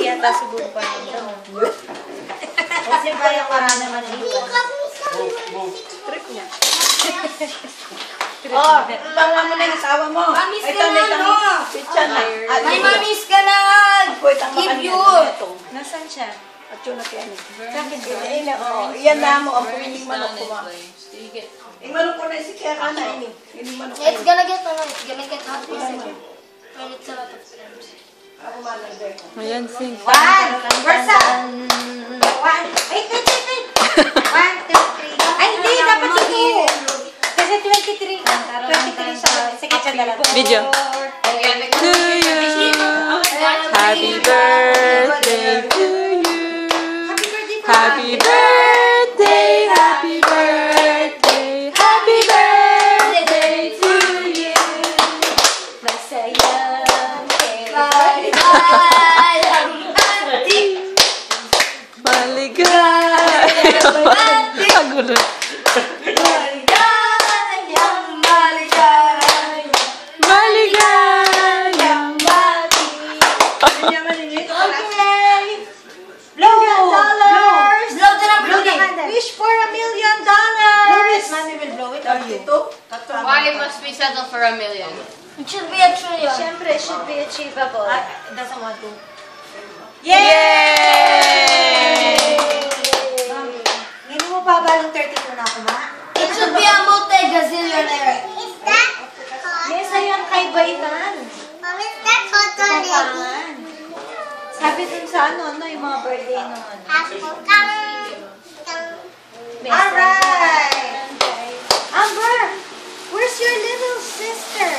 yata siguro pa nito. Kasi kaya para naman dito. Trip niya. Oh, tama mo na yung asawa mo. Mamis ka na, no? May mamis ka na. Keep you. Nasaan siya? At yun na kaya niya. Bakit ba? Iyan na mo ang piling manok ko. Yung manok ko na si Kera na ini. Yung manok ko. It's gonna get hot. When it's a lot of times. Ako malagay. Ayan, sing. One! Versa! One! Wait! 1, 2, 3. Ay, hindi! Dapat si 2! Kasi 23 ka. 23 sa... Sige, sandala. Video. To you. Happy birthday to you. Happy birthday, happy birthday, happy birthday to you. Masayang Maligaya. Magulo. Maligayang bati. Hindi malilito ka lang. Wish for $1 million! Mommy will blow it. Dito. Why must we settle for $1 million? It should be a trillion. Siyempre, it should be achievable. Doesn't want to. Yay! Hindi mo pa ba ng 32 na ako, ma? It should be a multi-gazillionaire. Yes, ayun kay Baitan. Kapangan. Sabi dun sa ano, yung mga birthday nung ano. Alright! Amber! Where's your little sister?